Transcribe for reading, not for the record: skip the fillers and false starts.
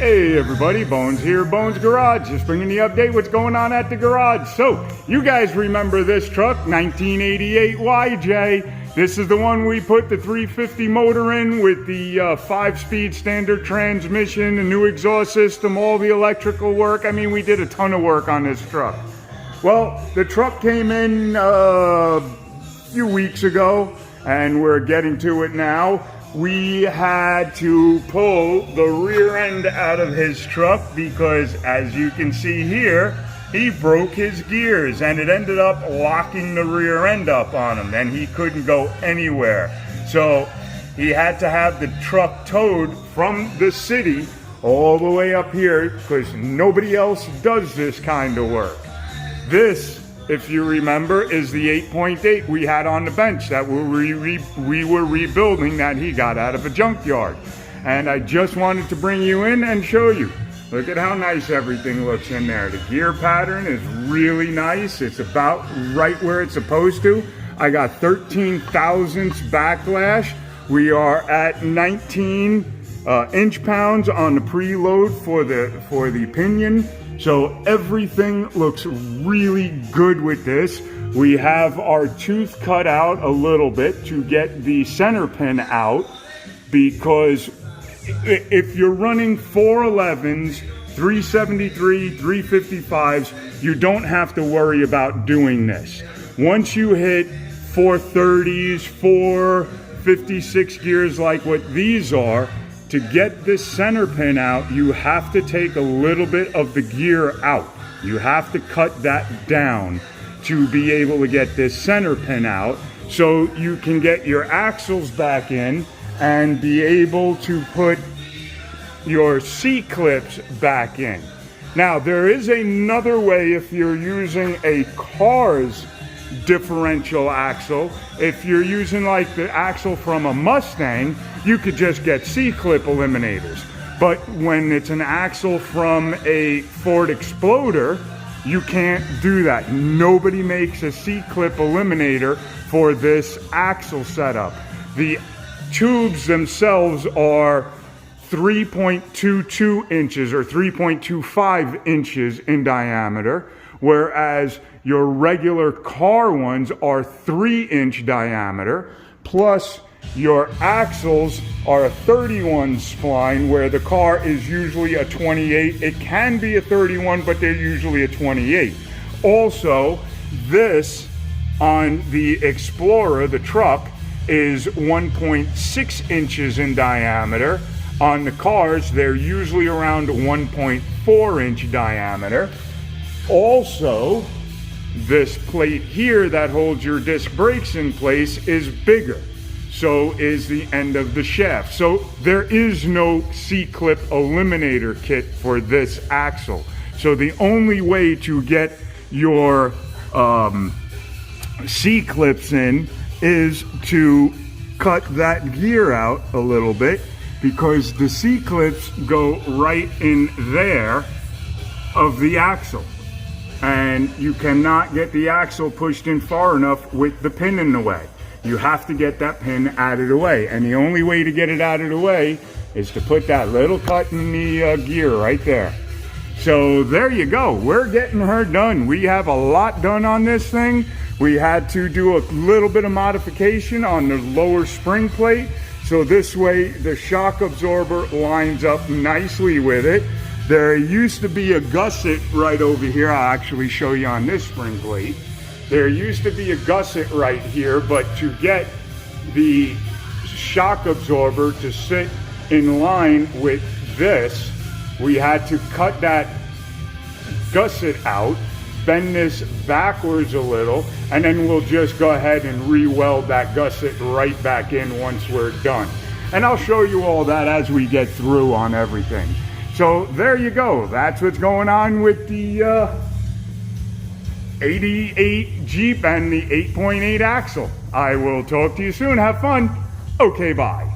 Hey everybody, Bones here, Bones Garage, just bringing the update what's going on at the garage. So, you guys remember this truck, 1988 YJ. This is the one we put the 350 motor in with the 5-speed standard transmission, a new exhaust system, all the electrical work. I mean, we did a ton of work on this truck. Well, the truck came in a few weeks ago, and we're getting to it now. We had to pull the rear end out of his truck because, as you can see here, he broke his gears and it ended up locking the rear end up on him and he couldn't go anywhere. So he had to have the truck towed from the city all the way up here because nobody else does this kind of work. This, if you remember, is the 8.8 we had on the bench that we were rebuilding that he got out of a junkyard. And I just wanted to bring you in and show you. Look at how nice everything looks in there. The gear pattern is really nice. It's about right where it's supposed to. I got 13 thousandths backlash. We are at 19 inch-pounds on the preload for the pinion. So everything looks really good with this. We have our tooth cut out a little bit to get the center pin out, because if you're running 411s, 373, 355s, you don't have to worry about doing this. Once you hit 430s, 456 gears like what these are, to get this center pin out, you have to take a little bit of the gear out. You have to cut that down to be able to get this center pin out so you can get your axles back in and be able to put your C-clips back in. Now, there is another way if you're using a car's differential axle. If you're using like the axle from a Mustang, you could just get C-clip eliminators. But when it's an axle from a Ford Exploder, you can't do that. Nobody makes a C-clip eliminator for this axle setup. The tubes themselves are 3.22 inches or 3.25 inches in diameter, whereas your regular car ones are 3-inch diameter, plus your axles are a 31 spline, where the car is usually a 28. It can be a 31, but they're usually a 28. Also, this on the Explorer, the truck, is 1.6 inches in diameter. On the cars, they're usually around 1.4 inch diameter. Also, this plate here that holds your disc brakes in place is bigger. So is the end of the shaft. So there is no C-clip eliminator kit for this axle. So the only way to get your C-clips in is to cut that gear out a little bit, because the C-clips go right in there of the axle. And you cannot get the axle pushed in far enough with the pin in the way. You have to get that pin out of the way. And the only way to get it out of the way is to put that little cut in the gear right there. So there you go. We're getting her done. We have a lot done on this thing. We had to do a little bit of modification on the lower spring plate. So this way the shock absorber lines up nicely with it. There used to be a gusset right over here. I'll actually show you on this spring plate. There used to be a gusset right here, but to get the shock absorber to sit in line with this, we had to cut that gusset out, bend this backwards a little, and then we'll just go ahead and re-weld that gusset right back in once we're done. And I'll show you all that as we get through on everything. So there you go. That's what's going on with the 88 Jeep and the 8.8 axle. I will talk to you soon. Have fun. Okay, bye.